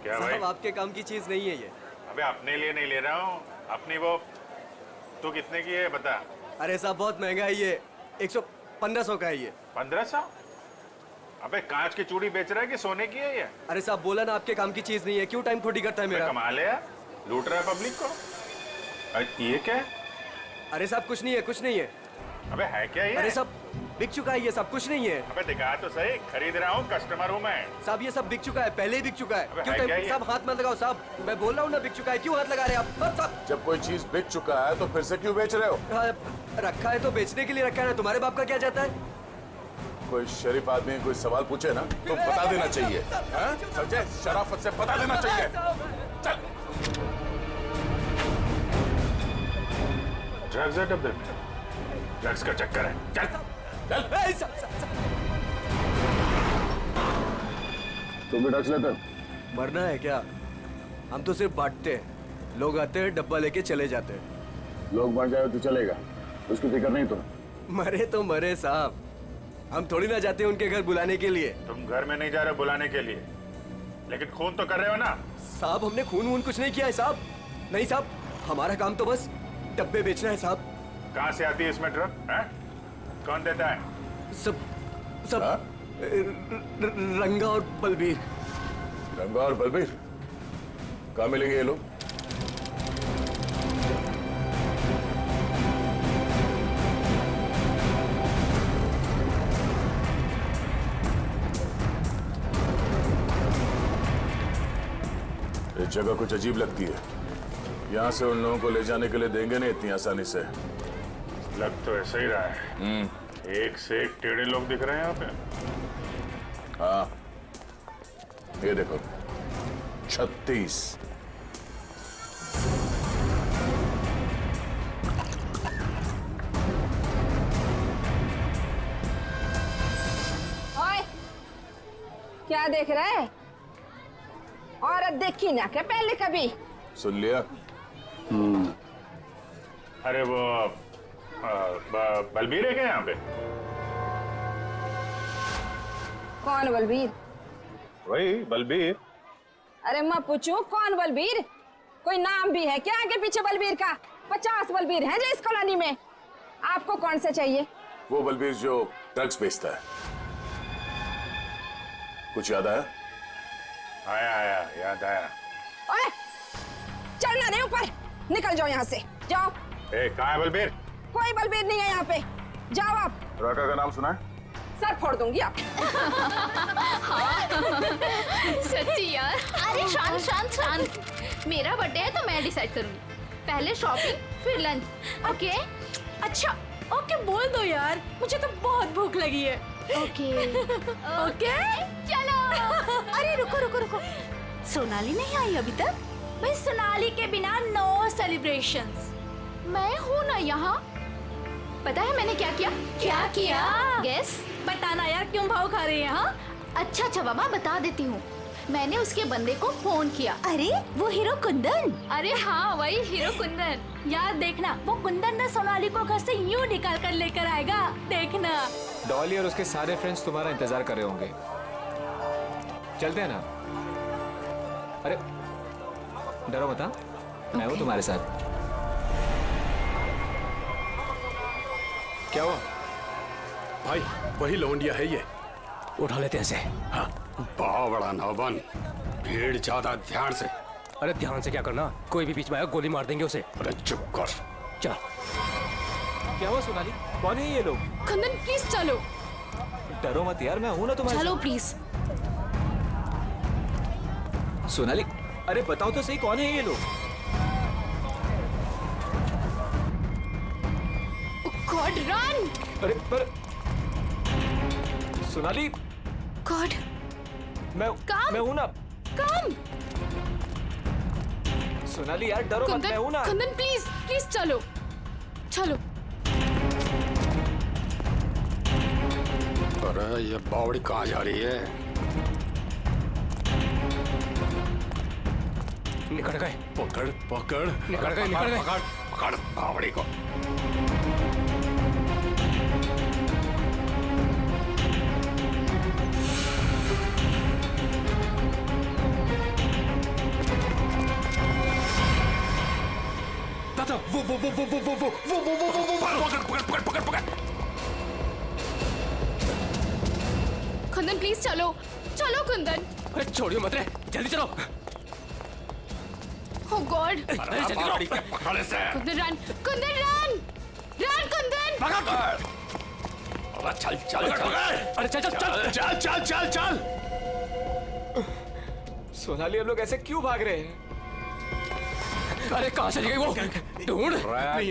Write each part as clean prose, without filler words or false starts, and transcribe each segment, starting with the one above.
क्या भाई? साहब आपके काम की चीज नहीं है ये। अबे अपने लिए नहीं ले रहा हूँ, अपनी वो। तू कितने की है बता। अरे साहब बहुत महंगा है ये, 1500 का है ये। 1500? अबे कांच की चूड़ी बेच रहा है कि सोने की है ये? अरे साहब बोला ना आपके काम की चीज नहीं है, क्यों टाइम खोटी करता है मेरा? कमाल है यार, लूट रहा है पब्लिक को। अरे ये क्या है? अरे साहब कुछ नहीं है, कुछ नहीं है। अबे है क्या ये? अरे साहब बिक चुका है ये सब, कुछ नहीं है। अबे दिखा तो सही, खरीद रहा हूँ, कस्टमर हूँ मैं। साहब ये सब बिक चुका है, पहले ही बिक चुका है। अबे क्यों है क्या ये? साहब हाथ मत लगाओ साहब, मैं बोल रहा हूँ ना बिक चुका है, क्यों हाथ लगा रहे हैं आप? साहब जब कोई चीज बिक चुका है तो फिर से क्यों बेच रहे हो? रखा है तो बेचने के लिए रखा है ना, तुम्हारे बाप का क्या जाता है? कोई शरीफ आदमी कोई सवाल पूछे ना तो बता देना चाहिए। हाँ? समझे? शराफत से बता देना चाहिए। चल। ड्रग्स है डब्बे में, ड्रग्स का चक्कर है। चल चल। तुम भी ड्रग्स लेते हो? मरना है क्या? हम तो सिर्फ बांटते हैं, लोग आते हैं डब्बा लेके चले जाते हैं। लोग मर जाए तो चलेगा, उसकी फिक्र नहीं तुम्हें? मरे तो मरे साहब, हम थोड़ी ना जाते हैं उनके घर बुलाने के लिए। तुम घर में नहीं जा रहे बुलाने के लिए, लेकिन खून तो कर रहे हो ना? साहब हमने खून वून कुछ नहीं किया है साहब। नहीं साहब, हमारा काम तो बस डब्बे बेचना है साहब। कहाँ से आती है इसमें ड्रग? कौन देता है? सब हाँ? रंगा और बलबीर। रंगा और बलबीर कहाँ मिलेंगे ये लोग? ये जगह कुछ अजीब लगती है, यहाँ से उन लोगों को ले जाने के लिए देंगे नहीं इतनी आसानी से। लग तो ऐसा ही रहा है। एक से एक टेढ़े लोग दिख रहे हैं यहाँ पे। हाँ, ये देखो 36। ओए, क्या देख रहा है? औरत देखी ना क्या पहले कभी? सुन लिया? अरे वो बलबीर है क्या यहाँ पे? कौन बलबीर? वही बलबीर। अरे मैं पूछूं कौन बलबीर? कोई नाम भी है क्या आगे पीछे बलबीर का? 50 बलबीर हैं जो इस कॉलोनी में। आपको कौन सा चाहिए? वो बलबीर जो ड्रग्स बेचता है। कुछ याद आया? आया आया, याद आया। ओए, चलना नहीं ऊपर, निकल जाओ यहाँ से, जाओ। कहाँ है बलबीर? कोई बलबीर नहीं है यहाँ पे, जाओ आप। राका का नाम सुना है? सर फोड़ दूंगी आप। सच्ची यार। अरे शांत शांत शांत, मेरा बर्थडे है तो मैं डिसाइड करूंगी। पहले शॉपिंग फिर लंच, ओके? अच्छा ओके बोल दो यार, मुझे तो बहुत भूख लगी है। ओके ओके चलो। अरे रुको रुको रुको, सोनाली नहीं आई अभी तक? भाई सोनाली के बिना नो सेलिब्रेशंस। मैं हूँ ना यहाँ। पता है मैंने क्या किया? क्या किया? गेस। बताना यार, क्यों भाव खा रही है? हाँ अच्छा अच्छा बाबा बता देती हूँ। मैंने उसके बंदे को फोन किया। अरे वो हीरो कुंदन। अरे हाँ वही हीरो कुंदन। यार देखना, वो कुंदन ना सोनाली को घर से यूं निकाल कर लेकर आएगा, देखना। डॉली और उसके सारे फ्रेंड्स तुम्हारा इंतजार कर रहे होंगे। चलते हैं ना? अरे डरो मत, मैं हूँ तुम्हारे साथ। क्या हुआ भाई? वही लौंडिया है ये, उठा लेते हैं इसे। हाँ। बड़ा नौबन, भीड़ ज्यादा, ध्यान से। अरे ध्यान से क्या करना, कोई भी बीच में आया गोली मार देंगे उसे। अरे चुप कर। चल। क्या हुआ सोनाली, कौन है ये लोग? कुंदन प्लीज चलो। डरो मत यार, मैं हूं ना तुम्हारे चलो साथ। प्लीज। सोनाली अरे बताओ तो सही, कौन है ये लोग? God run. अरे पर सोनाली, गॉड मैं हूं ना। कम। सोनाली यार डरो मत, मैं हूं ना। कुंदन प्लीज प्लीज चलो चलो। अरे ये बावड़ी कहाँ जा रही है? निकल गए। पकड़ पकड़, निकल गए, निकल गए। पकड़ पकड़ बावड़ी को। कुंदन प्लीज चलो चलो कुंदन। अरे छोड़ियो मत रे, जल्दी चलो। ओह गॉड। पकड़ से। Kundan run, Kundan run, run Kundan. चल चल अरे चल चल चल चल चल चल चल। सोनाली, हम लोग ऐसे क्यों भाग रहे हैं? अरे कहाँ चली गई वो? ढूंढ।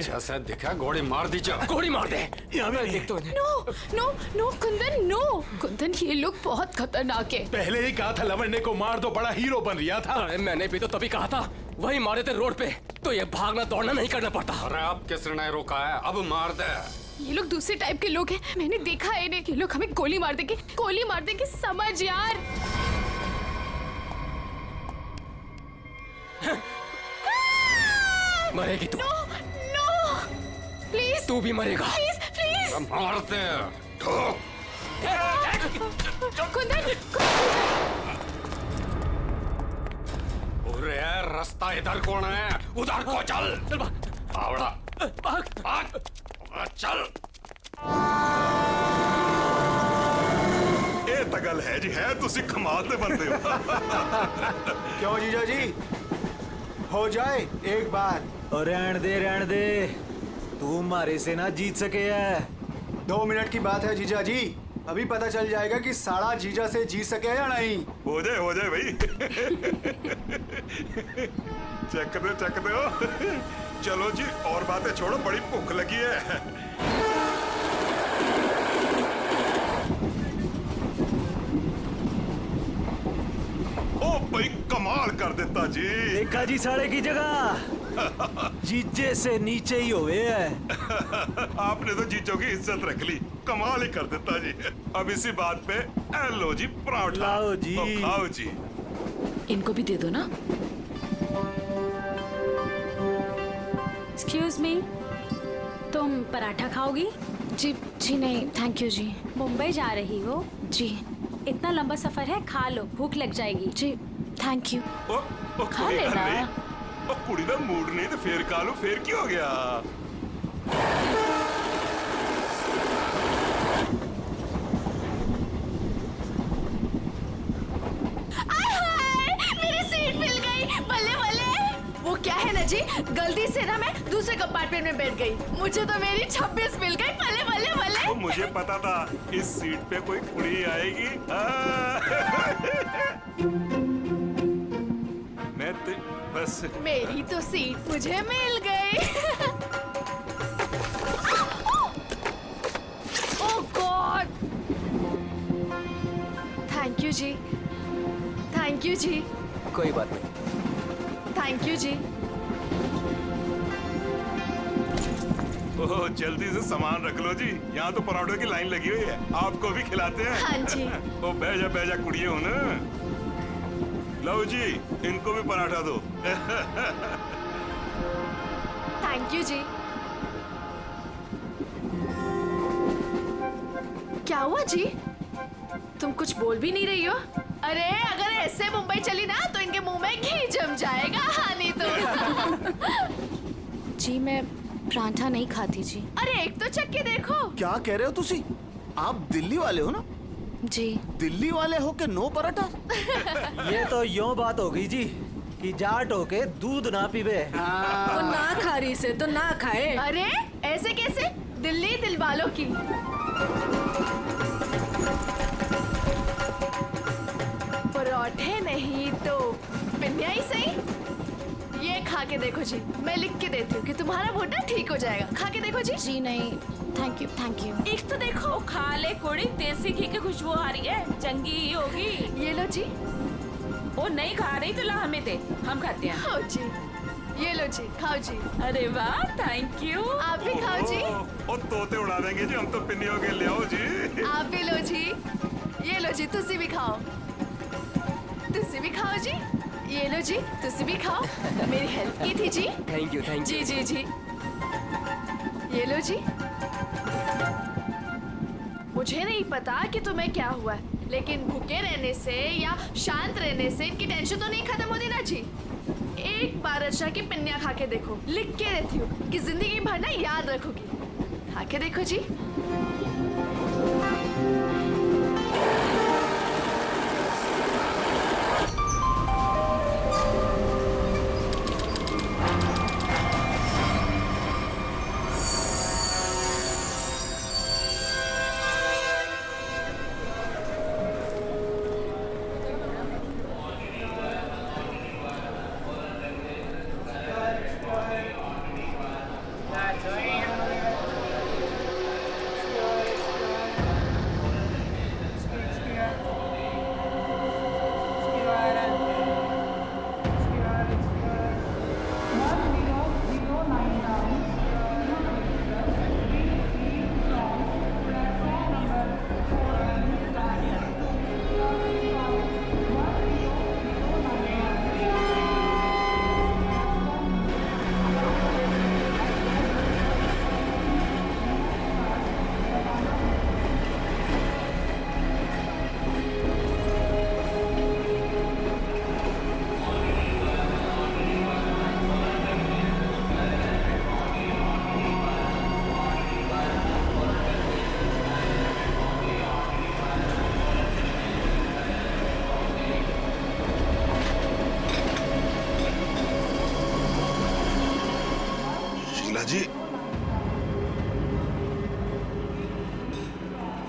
जैसे दिखा गोली मार दीजिए। गोली मार दे। देख तो no no no Kundan no. Kundan ये लोग बहुत खतरनाक है। पहले ही कहा था लवंडे को मार दो, बड़ा हीरो बन रिया था। अरे मैंने भी तो तभी कहा था, वही मारे थे रोड पे, तो ये भागना दौड़ना नहीं करना पड़ता। अरे अब किसने नहीं रोका है? अब मार दे। ये लोग दूसरे टाइप के लोग हैं, मैंने देखा है इन्हें। ये लोग हमें गोली मार देंगे, गोली मार देंगे, समझ यार। मरेगी तू। नो नो प्लीज, तू भी मरेगा। Please please. मार दे। कुंदन अरे रास्ता इधर कौन है? उधर को चल। चल भाग। आवड़ा भाग। भाग चल। ਇਹ ਤਾਂ ਗੱਲ ਹੈ ਜੀ, ਹੈ ਤੁਸੀਂ ਕਮਾਲ ਦੇ ਬੰਦੇ ਹੋ। क्यों जीजा जी, हो जाए एक बार। और रहन दे, तू हमारे से ना जीत सके है। 2 मिनट की बात है जीजा जी, अभी पता चल जाएगा कि साड़ा जीजा से जीत सके या नहीं। हो जाए भाई। चेक दे हो। चलो जी, और बातें छोड़ो, बड़ी भूख लगी है। ओ भाई कमाल कर देता जी। देखा जी साड़े की जगह जीजे से नीचे ही हुए है। आपने तो जीजो की इज्जत रख ली, कमाल ही कर देता जी। अब इसी बात पे लो जी पराठा। लाओ जी। तो खाओ जी। इनको भी दे दो ना। एक्सक्यूज मी, तुम पराठा खाओगी? जी जी नहीं थैंक यू जी। मुंबई जा रही हो? जी इतना लंबा सफर है, खा लो, भूख लग जाएगी। जी थैंक यू। ओ खा कोई गल लेना। नहीं। ओ कुड़ी दा मूड नहीं तो फिर खा लो, फिर की हो गया? मेरी सीट मिल गई, बल्ले बल्ले। वो क्या है ना जी, गलती से ना मैं दूसरे कंपार्टमेंट में बैठ गई, मुझे तो मेरी 26 मिल गई, बल्ले बल्ले बल्ले। तो मुझे पता था इस सीट पे कोई कुड़ी आएगी। मैं तो बस मेरी तो सीट मुझे मिल गई। Oh God. थैंक यू जी, थैंक यू जी, कोई बात नहीं। थैंक यू जी। ओह जल्दी से सामान रख लो जी, यहाँ तो पराठों की लाइन लगी हुई है, आपको भी खिलाते हैं। हाँ जी। ओ बैजा कुड़िए हो ना। लो जी, इनको भी पराठा दो। थैंक यू जी। क्या हुआ जी, तुम कुछ बोल भी नहीं रही हो? अरे अगर ऐसे मुंबई चली ना तो इनके मुंह में घी जम जाएगा। हाँ नहीं तो। जी मैं पराठा नहीं खाती जी। अरे एक तो चख के देखो। क्या कह रहे हो तुसी? आप दिल्ली वाले हो ना? जी दिल्ली वाले हो के नो पराठा? ये तो यूं बात हो गई जी कि जाट हो के दूध ना पीवे। वो ना खा रही से तो ना खाए। अरे ऐसे कैसे, दिल्ली दिल वालों की। पराठे नहीं तो पिन्या ही सही। ये खा के देखो जी, मैं लिख के देती हूँ कि तुम्हारा भुट्टा ठीक हो जाएगा। खा के देखो जी। जी नहीं थैंक यू थैंक यू। एक तो देखो, खा ले कोड़ी, देसी घी की खुशबू आ रही है, चंगी ही होगी। ये लो जी। वो नहीं खा रही तो ला हमें दे, हम खाते हैं। खाओ जी, ये लो जी, खाओ जी। अरे वाह थैंक यू। आप भी खाओ जी। ओ तोते उड़ा देंगे जी, हम तो पिन्नियों के ले आओ जी। आप भी लो जी, ये लो जी, तुसी भी खाओ, तुसी भी खाओ जी। ये लो जी, तुसी भी खाओ, मेरी हेल्प की थी जी। थैंक यू जी जी जी। ये लो जी। मुझे नहीं पता कि तुम्हें क्या हुआ है, लेकिन भूखे रहने से या शांत रहने से इनकी टेंशन तो नहीं खत्म होती ना जी। एक बार अच्छा की पिन्निया खा के देखो, लिख के देती हूँ कि जिंदगी भर ना याद रखोगी। खा के देखो जी।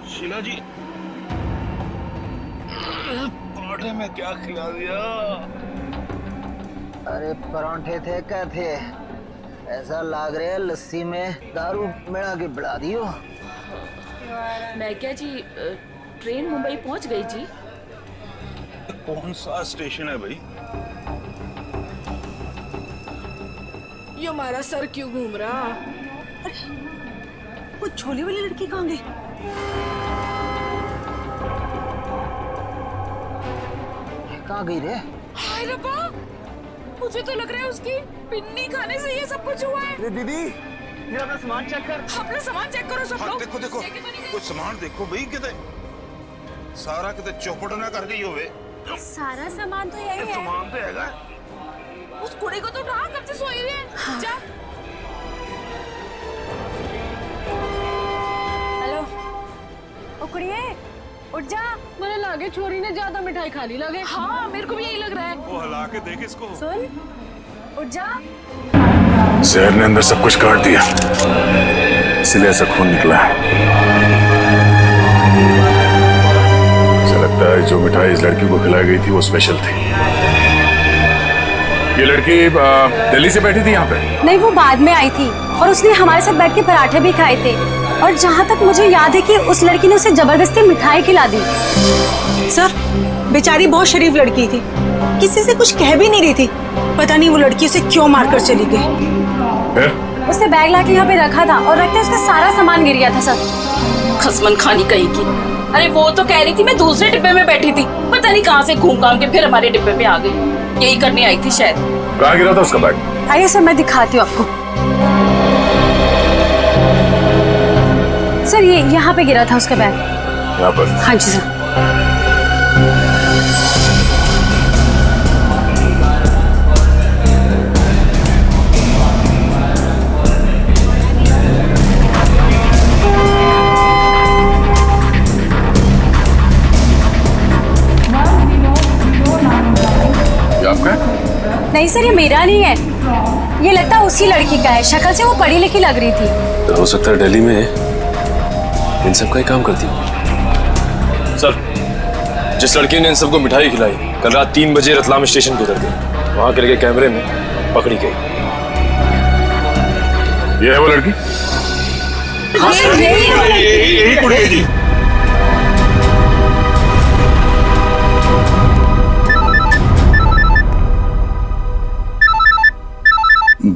शीला जी, पराठे में क्या खिला दिया? अरे परांठे थे क्या थे? ऐसा लाग रहा है लस्सी में दारू मिला के बढ़ा दियो। मैं क्या जी, ट्रेन मुंबई पहुंच गई जी। कौन सा स्टेशन है भाई? ये हमारा सर क्यों घूम रहा? अरे वो छोले वाली लड़की कहाँ गई? कहाँ गई रे? हाय रब्बा, मुझे तो लग रहा है उसकी पिन्नी खाने से ये सब कुछ हुआ है। रे दीदी, ये अपना सामान चेक कर। अपना सामान चेक करो सब लोग। देखो देखो, कुछ सामान देखो भाई, किते सारा किते चौपट ना कर गई होवे। सारा सामान तो यही है। सामान तो हैगा। उस कुड़ी को तो उठा, कब से सोई हुई है। हाँ। जा। हेलो, ओ कुड़िए, उठ जा। मुझे लगे छोरी ने ज्यादा मिठाई खा ली लगे। हाँ, मेरे को भी यही लग रहा है। वो हिला के देख इसको। सुन, उठ जा। जहर ने अंदर सब कुछ काट दिया, इसलिए ऐसा खून निकला है। मुझे लगता है जो मिठाई इस लड़की को खिलाई गई थी वो स्पेशल थी। ये लड़की दिल्ली से बैठी थी यहाँ पे? नहीं, वो बाद में आई थी और उसने हमारे साथ बैठ के पराठे भी खाए थे। और जहाँ तक मुझे याद है कि उस लड़की ने उसे जबरदस्ती मिठाई खिला दी। सर, बेचारी बहुत शरीफ लड़की थी, किसी से कुछ कह भी नहीं रही थी। पता नहीं वो लड़की उसे क्यों मारकर चली गई। उसने बैग लाके यहाँ पे रखा था और रखते उसका सारा सामान गिर गया था सर। खसमन खानी कहीं की। अरे वो तो कह रही थी मैं दूसरे डिब्बे में बैठी थी, पता नहीं कहाँ से घूम घाम के फिर हमारे डिब्बे पे आ गई। यही करने आई थी शायद। कहाँ गिरा था उसका बैग? आइए सर, मैं दिखाती हूँ आपको। सर, ये यहाँ पे गिरा था उसका बैग। यहाँ पर? हाँ जी सर। नहीं सर, ये मेरा नहीं है, ये लगता है उसी लड़की का है। शक्ल से वो पढ़ी लिखी लग रही थी। तो हो सकता है दिल्ली में इन सब का ही काम करती हो। सर, जिस लड़की ने इन सबको मिठाई खिलाई कल रात 3 बजे रतलाम स्टेशन पे उतर गई, वहां के लगे कैमरे में पकड़ी गई। ये है वो लड़की? यही कुड़ी है जी।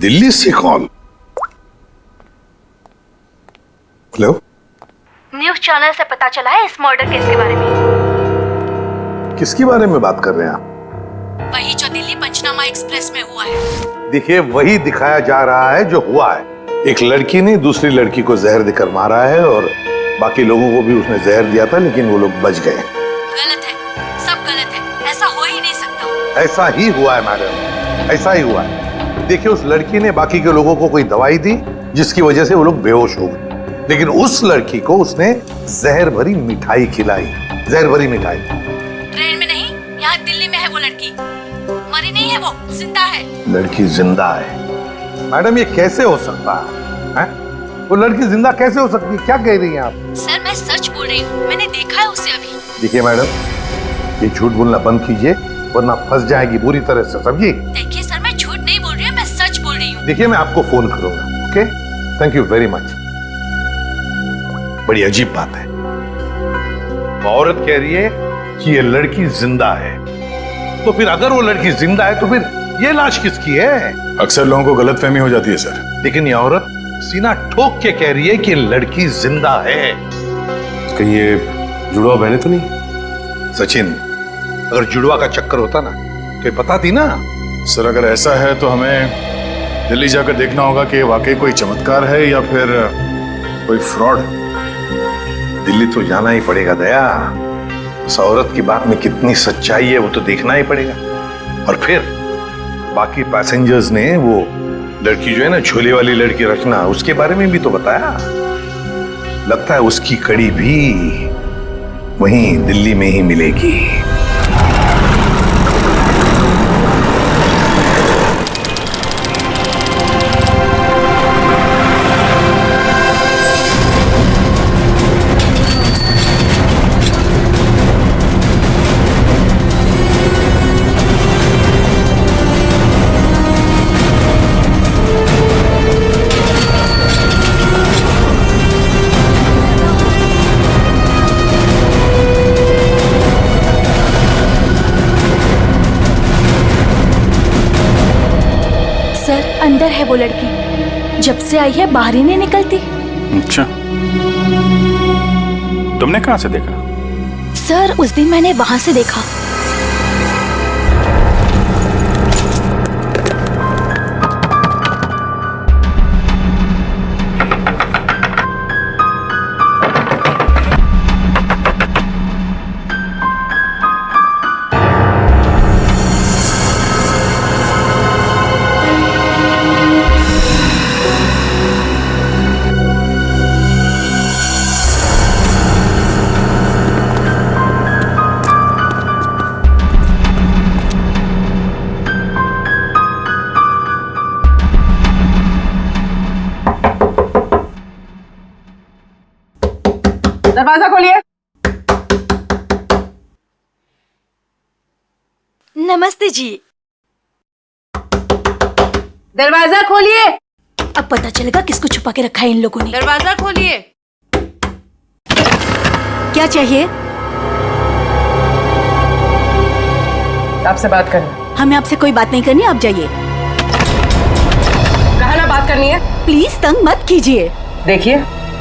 दिल्ली से कॉल। हेलो, न्यूज़ चैनल से पता चला है इस मर्डर केस के बारे में। किसके बारे में बात कर रहे हैं आप? वही जो दिल्ली पंचनामा एक्सप्रेस में हुआ है। देखिए, वही दिखाया जा रहा है जो हुआ है। एक लड़की ने दूसरी लड़की को जहर देकर मारा है और बाकी लोगों को भी उसने जहर दिया था, लेकिन वो लोग बच गए। गलत है, सब गलत है, ऐसा हो ही नहीं सकता। ऐसा ही हुआ है मैडम, ऐसा ही हुआ है। देखिए उस लड़की ने बाकी के लोगों को कोई दवाई दी जिसकी वजह से वो लोग बेहोश हो गए, लेकिन उस लड़की को उसने जहर भरी मिठाई खिलाई, जहर भरी मिठाई। ट्रेन में नहीं, यहाँ दिल्ली में है वो लड़की, मरी नहीं है वो, जिंदा है। लड़की जिंदा है? मैडम ये कैसे हो सकता है? वो लड़की जिंदा कैसे हो सकती है? क्या कह रही हैं आप? सर मैं सच बोल रही हूँ, मैंने देखा है उसे अभी। देखिए मैडम, ये झूठ बोलना बंद कीजिए वरना फंस जाएगी बुरी तरह से, समझिए? देखिए सर, मैं झूठ नहीं बोल रही हूँ, मैं सच बोल रही हूँ। देखिए मैं आपको फोन करूंगा, okay? Thank you very much. बड़ी अजीब बात है, औरत कह रही है कि ये लड़की जिंदा है, तो फिर अगर वो लड़की जिंदा है तो फिर ये लाश किसकी है? अक्सर लोगों को गलतफहमी हो जाती है सर। लेकिन ये औरत सीना ठोक के कह रही है कि लड़की जिंदा है। कहीं ये जुड़वा बहने तो नहीं? सचिन, अगर जुड़वा का चक्कर होता ना तो ये बताती ना। सर अगर ऐसा है तो हमें दिल्ली जाकर देखना होगा कि वाकई कोई चमत्कार है या फिर कोई फ्रॉड। दिल्ली तो जाना ही पड़ेगा दया, उस औरत की बात में कितनी सच्चाई है वो तो देखना ही पड़ेगा। और फिर बाकी पैसेंजर्स ने वो लड़की जो है ना, झोले वाली लड़की रचना, उसके बारे में भी तो बताया। लगता है उसकी कड़ी भी वहीं दिल्ली में ही मिलेगी। अंदर है वो लड़की, जब से आई है बाहर ही नहीं निकलती। अच्छा, तुमने कहां से देखा? सर उस दिन मैंने वहां से देखा। दरवाजा खोलिए। नमस्ते जी। दरवाजा खोलिए। अब पता चलेगा किसको छुपा के रखा है इन लोगों ने। दरवाजा खोलिए। क्या चाहिए? आपसे बात करनी। हमें आपसे कोई बात नहीं करनी, आप जाइए। कहा ना बात करनी है। प्लीज तंग मत कीजिए। देखिए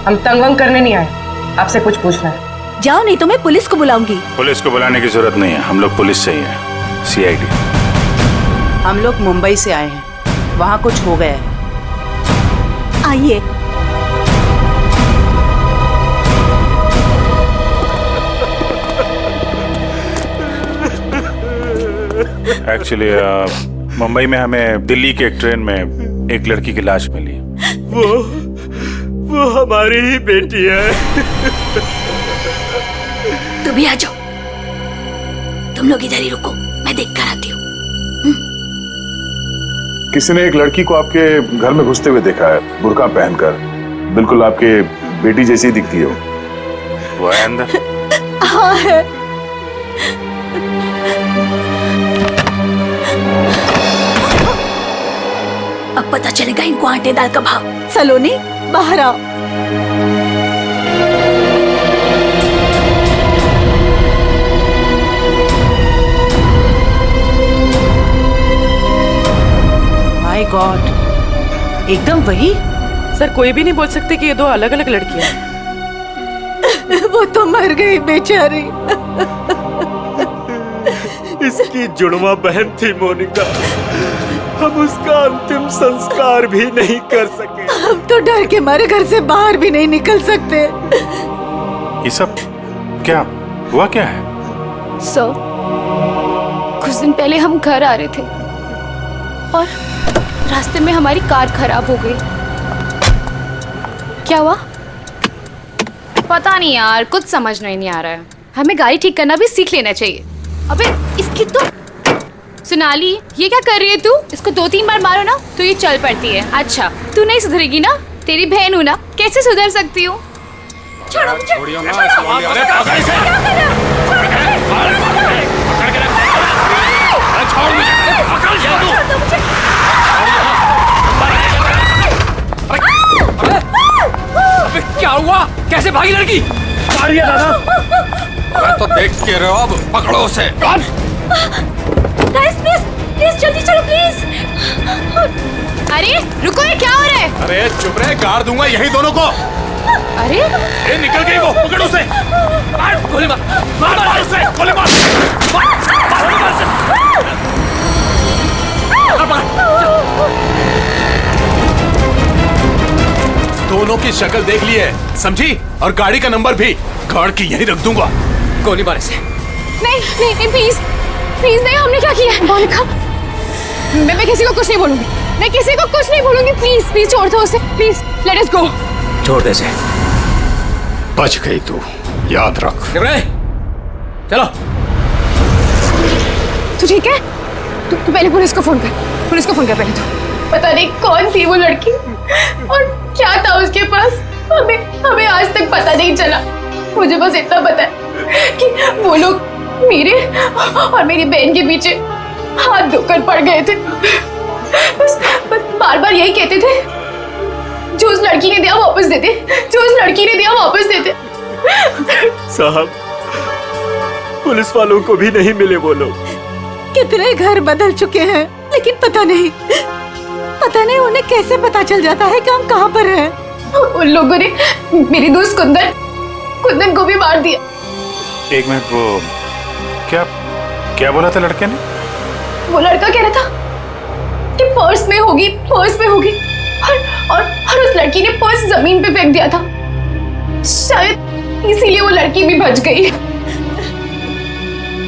हम तंग वंग करने नहीं आए, आपसे कुछ पूछना है। जाओ नहीं तो मैं पुलिस को बुलाऊंगी। पुलिस को बुलाने की जरूरत नहीं है, हम लोग पुलिस से ही हैं, CID। हम लोग मुंबई से आए हैं, वहाँ कुछ हो गया है। आइए। एक्चुअली मुंबई में हमें दिल्ली के एक ट्रेन में एक लड़की की लाश मिली। वो हमारी ही बेटी है। तुम भी आ जाओ, तुम लोग इधर ही रुको, मैं देख कर आती हूँ। किसी ने एक लड़की को आपके घर में घुसते हुए देखा है, बुर्का पहनकर, बिल्कुल आपके बेटी जैसी दिखती है वो है अंदर। हाँ है। अब पता चलेगा इनको आटे दाल का भाव। सलोनी बाहर आओ। माय गॉड, एकदम वही। सर कोई भी नहीं बोल सकते कि ये दो अलग अलग लड़कियां हैं। वो तो मर गई बेचारी। इसकी जुड़वा बहन थी मोनिका, हम उसका अंतिम संस्कार भी नहीं कर सके। हम तो डर के मारे घर से बाहर भी नहीं निकल सकते। ये सब क्या हुआ? क्या है? सर, कुछ दिन पहले हम घर आ रहे थे और रास्ते में हमारी कार खराब हो गई। क्या हुआ? पता नहीं यार, कुछ समझ नहीं आ रहा है। हमें गाड़ी ठीक करना भी सीख लेना चाहिए। अबे इसकी तो सोनाली, ये क्या कर रही है तू? इसको 2-3 बार मारो ना तो ये चल पड़ती है। अच्छा, तू नहीं सुधरेगी ना? तेरी बहन हूँ ना, कैसे सुधर सकती हूँ? छोड़ो मुझे। छोड़ियो ना, अरे पकड़ इसे। छोड़ मुझे, पकड़ मुझे। अबे क्या हुआ? कैसे भागी लड़की? मारिए दादा। अरे तो देख के रहो, अब पकड़ो उसे। गाइस प्लीज जल्दी चलो प्लीज। अरे रुको, ये क्या हो रहा है? अरे चुप रहे, गाड़ दूंगा यही दोनों को। अरे ये निकल गई वो, पकड़ उसे। गोली मार, मार उसे, गोली मार। दोनों की शक्ल देख ली है, समझी? और गाड़ी का नंबर भी गाड़ के यहीं रख दूंगा। गोली मार इसे। नहीं प्लीज नहीं, हमने क्या किया है? मोनिका, मैं किसी को कुछ नहीं बोलूंगी। मैं किसी को कुछ नहीं बोलूंगी। प्लीज छोड़ दो उसे, प्लीज लेट अस गो। छोड़ दे इसे। बच गई तू, याद रख। चलो। तू ठीक है? तू पहले पुलिस को फोन कर पहले तो। पता नहीं कौन थी वो लड़की और क्या था उसके पास, हमें आज तक पता नहीं चला। मुझे बस इतना पता है कि वो लोग मेरे और मेरी बहन के पीछे हाथ धोकर पड़ गए थे। बस बार यही कहते थे, जो उस लड़की ने दिया वापस देते, जो उस लड़की ने दिया वापस देते। साहब, पुलिस वालों को भी नहीं मिले वो लोग। कितने घर बदल चुके हैं, लेकिन पता नहीं उन्हें कैसे पता चल जाता है कि हम कहाँ पर हैं। उन लोगों ने मेरी दोस्त कुंदन को भी मार दिया। एक मिनट, वो क्या बोला था लड़के ने? वो लड़का कह रहा था कि पर्स में होगी और उस लड़की ने पर्स जमीन पे फेंक दिया था। शायद इसीलिए वो लड़की भी बच गई।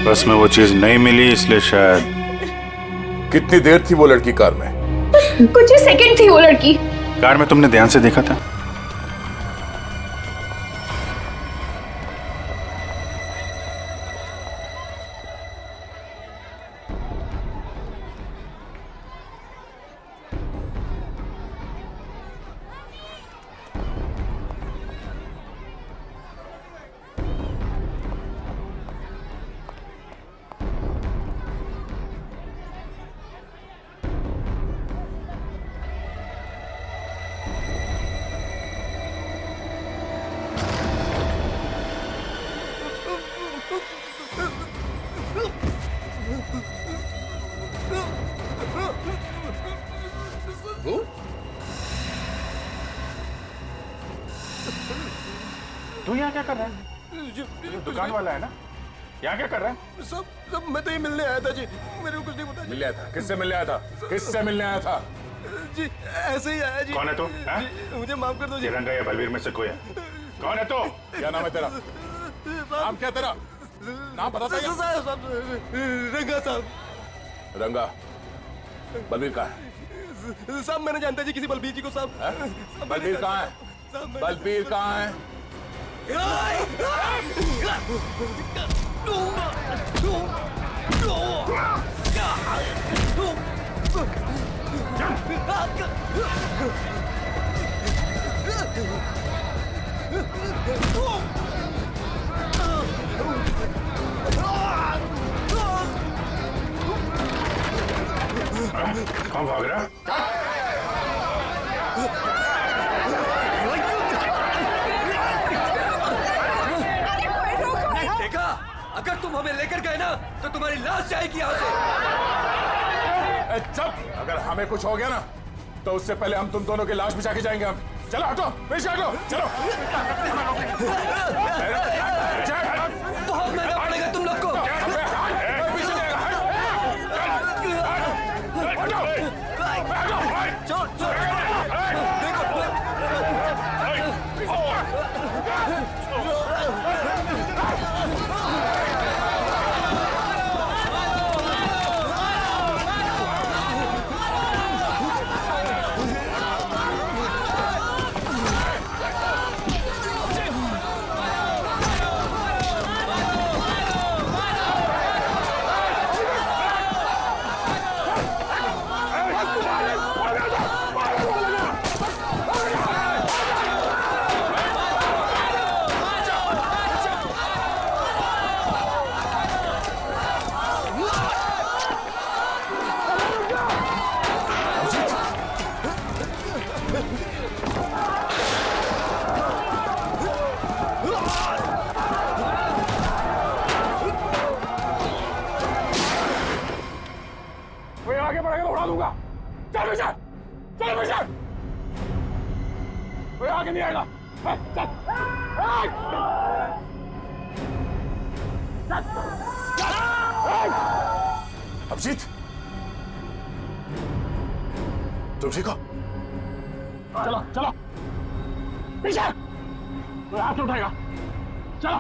बस में वो चीज नहीं मिली, इसलिए शायद। कितनी देर थी वो लड़की कार में? कुछ ही सेकंड थी वो लड़की। कार में तुमने ध्यान से देखा था? तू यहाँ क्या कर रहा है? दुकान वाला है ना? यहाँ क्या कर रहा है? सब मैं तो ये मिलने आया था जी, मेरे को कुछ नहीं पता। मिलने आया था? किससे मिलने आया था? किससे मिलने आया था? जी ऐसे ही आया जी। कौन है तू? मुझे माफ कर दो जी। रंगा या बलवीर में से कोई है? कौन है तू? क्या नाम है तेरा? नाम क्या तेरा? नाम बता दो। रंगा साहब। रंगा। बलवीर कहाँ है? साहब मैंने जानता जी किसी बलबीर जी को साहब। बलवीर कहाँ है? बलवीर कहाँ है? कौन भाग रहा? देखा, अगर तुम हमें लेकर गए ना तो तुम्हारी लाश जाएगी यहाँ से। चुप! अगर हमें कुछ हो गया ना तो उससे पहले हम तुम दोनों की लाश बिछा के जाएंगे। हम चलो, हटो, पीछे हटो, चलो। बहुत महंगा पड़ेगा तुम लोग को। आगे बढ़ेगा तो उड़ा दूंगा। चल पीछे, चल पीछे, कोई आगे नहीं आएगा। चल, अभिजीत, तुम ठीक हो? चलो चलो पीछे, कोई हाथ नहीं उठाएगा। चलो।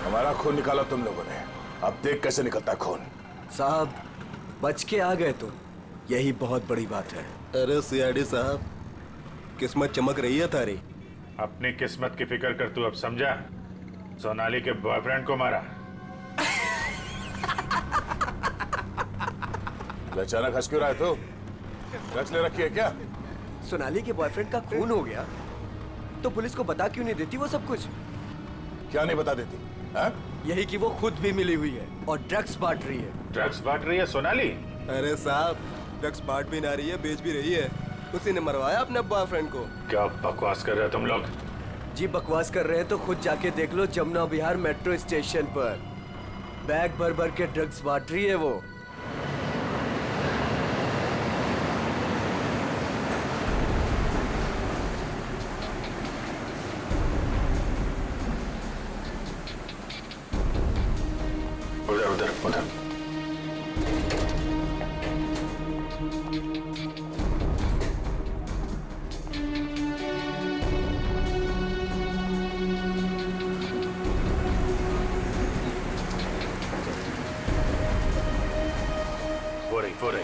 हमारा खून निकाला तुम लोगों ने, अब देख कैसे निकलता है खून। साहब बच के आ गए तो यही बहुत बड़ी बात है। अरे सीआईडी साहब, किस्मत चमक रही है तारी। अपनी किस्मत की फिक्र कर, तू अब समझा? सोनाली के बॉयफ्रेंड को मारा। अचानक हंस क्यों रहा है तू? ड्रग्स ले रखी है क्या? सोनाली के बॉयफ्रेंड का खून हो गया तो पुलिस को बता क्यों नहीं देती वो सब कुछ? क्या नहीं बता देती? यही कि वो खुद भी मिली हुई है और ड्रग्स बांट रही है। ड्रग्स बांट रही है सोनाली? अरे साहब, ड्रग्स बांट भी ना रही है, बेच भी रही है। उसी ने मरवाया अपने बॉयफ्रेंड को। क्या बकवास कर रहे हो तुम लोग? जी बकवास कर रहे हैं तो खुद जाके देख लो, जमुना विहार मेट्रो स्टेशन पर बैग भर भर के ड्रग्स बांट रही है वो। उधर उधर उधर। वो रही।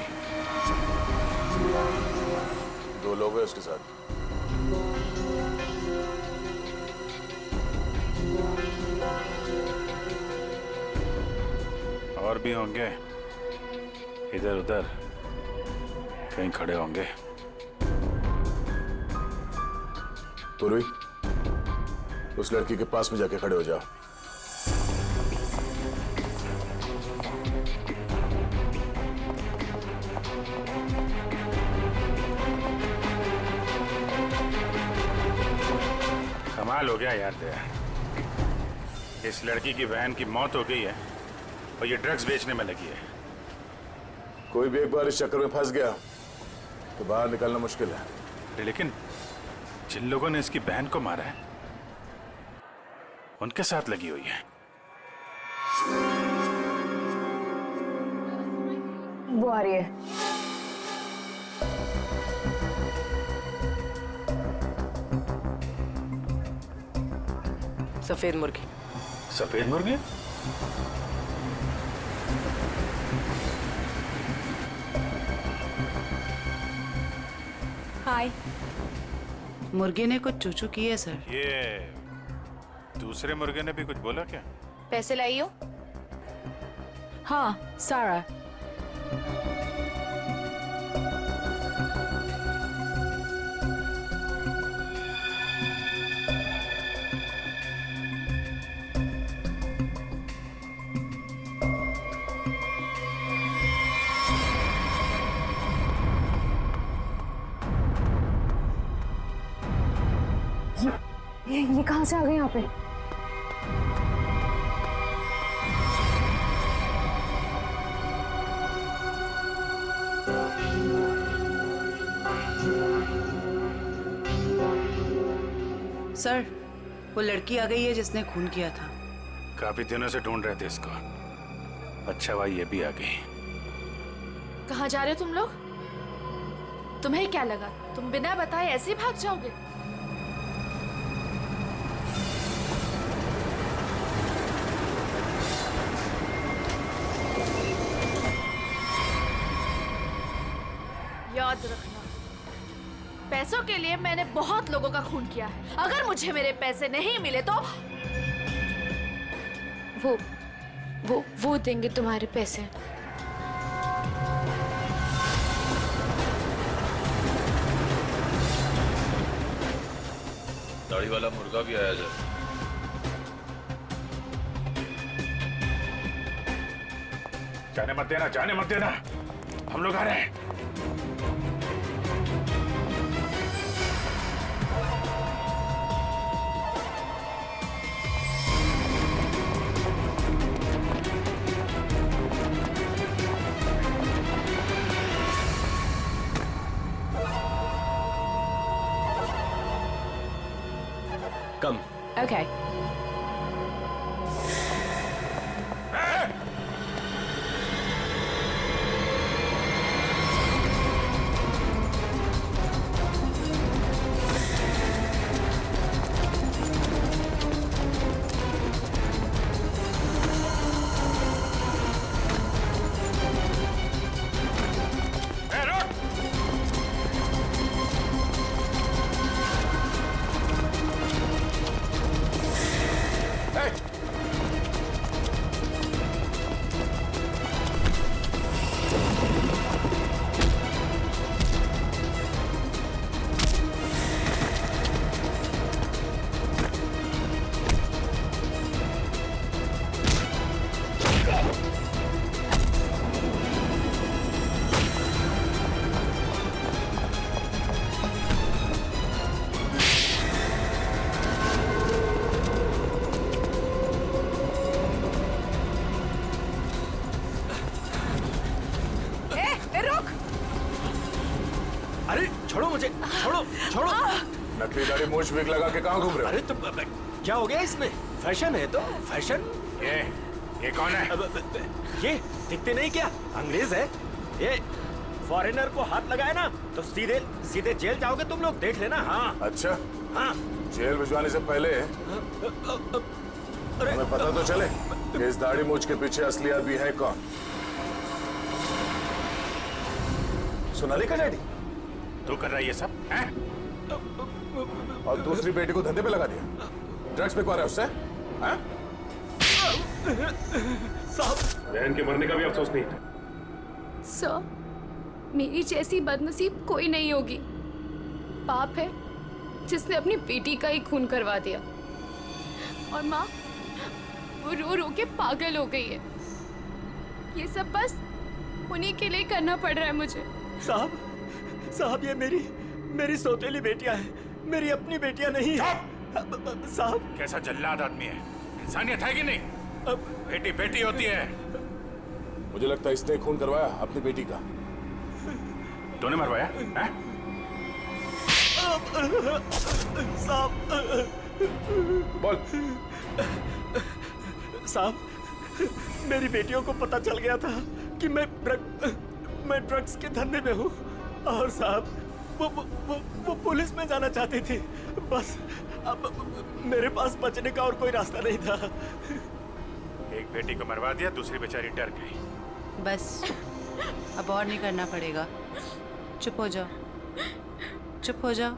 2 लोग हैं उसके साथ। और भी होंगे, इधर उधर कहीं खड़े होंगे। पूर्वी, उस लड़की के पास में जाके खड़े हो जाओ। कमाल हो गया यार तेरा। इस लड़की की बहन की मौत हो गई है और ये ड्रग्स बेचने में लगी है। कोई भी एक बार इस चक्कर में फंस गया तो बाहर निकलना मुश्किल है। लेकिन जिन लोगों ने इसकी बहन को मारा है उनके साथ लगी हुई है। वो आ रही है। सफेद मुर्गी। सफेद मुर्गी? हाय। मुर्गे ने कुछ चूचू की है सर। ये दूसरे मुर्गे ने भी कुछ बोला क्या? पैसे लाई हो? हाँ, सारा। ये कहाँ से आ गए यहाँ पे? सर, वो लड़की आ गई है जिसने खून किया था। काफी दिनों से ढूंढ रहे थे इसको। अच्छा भाई ये भी आ गई। कहाँ जा रहे हो तुम लोग? तुम्हें क्या लगा तुम बिना बताए ऐसे ही भाग जाओगे? याद रखना, पैसों के लिए मैंने बहुत लोगों का खून किया है। अगर मुझे मेरे पैसे नहीं मिले तो वो देंगे तुम्हारे पैसे। दाढ़ी वाला मुर्गा भी आया जरा। जाने मत देना, जाने मत देना, हम लोग आ रहे हैं। कम। Okay. छोड़ो मुझे, छोड़ो छोड़ो। नकली दाढ़ी मूछ विग लगा के कहाँ घूम रहे हो? अरे तुम क्या हो गया इसमें? फैशन है तो फैशन। ये कौन है? ये दिखते नहीं क्या? अंग्रेज है ये। फॉरेनर को हाथ लगाए ना तो सीधे सीधे जेल जाओगे तुम लोग, देख लेना। हाँ अच्छा, हाँ। जेल भिजवाने से पहले हमें पता तो चले कि इस दाढ़ी मूछ के पीछे असली आदमी है कौन। सोनालिका डैडी, तू कर रहा है ये सब हैं? और दूसरी बेटी को धंधे पे लगा दिया, ड्रग्स पे है उससे। बहन के मरने का भी अफसोस नहीं था। सर, मेरी जैसी बदनसीब कोई नहीं होगी। पाप है जिसने अपनी बेटी का ही खून करवा दिया, और माँ वो रो रो के पागल हो गई है। ये सब बस उन्हीं के लिए करना पड़ रहा है मुझे। साहब ये मेरी सौतेली बेटियां हैं, मेरी अपनी बेटियां नहीं है। साहब कैसा जल्लाद आदमी है, इंसानियत है कि नहीं? बेटी बेटी होती है। मुझे लगता है इसने खून करवाया अपनी बेटी का। तूने मरवाया हैं? साहब बोल। साहब मेरी बेटियों को पता चल गया था कि मैं ड्रग्स के धंधे में हूँ, और साहब वो पुलिस में जाना चाहती थी। बस अब मेरे पास बचने का और कोई रास्ता नहीं था। एक बेटी को मरवा दिया, दूसरी बेचारी डर गई। बस अब और नहीं करना पड़ेगा। चुप हो जाओ, चुप हो जाओ।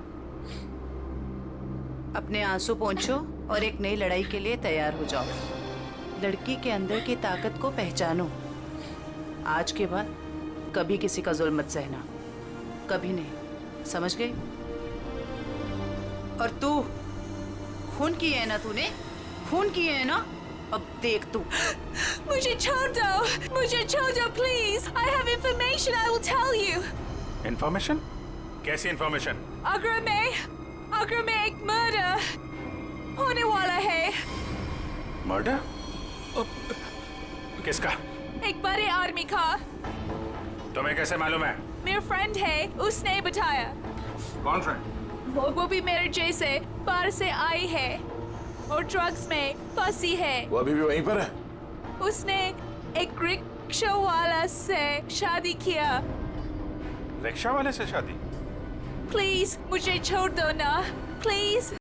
अपने आंसू पोंछो और एक नई लड़ाई के लिए तैयार हो जाओ। लड़की के अंदर की ताकत को पहचानो। आज के बाद कभी किसी का जुल्म मत सहना, कभी नहीं, समझ गई? और तू खून की है ना, तूने खून की है ना, अब देख तू। मुझे छोड़ दो please. I have information, I will tell you. Information? कैसी इंफॉर्मेशन? अगर मैं एक मर्डर होने वाला है। मर्डर? किसका? एक बड़े आदमी का। तुम्हें कैसे मालूम है? मेरा फ्रेंड है, उसने बताया। कौन फ्रेंड? वो भी मेरे जैसे बाहर से आई है और ड्रग्स में फंसी है। वो अभी भी वहीं पर है? उसने एक रिक्शा वाला से शादी किया। रिक्शा वाले से शादी? प्लीज मुझे छोड़ दो ना, प्लीज।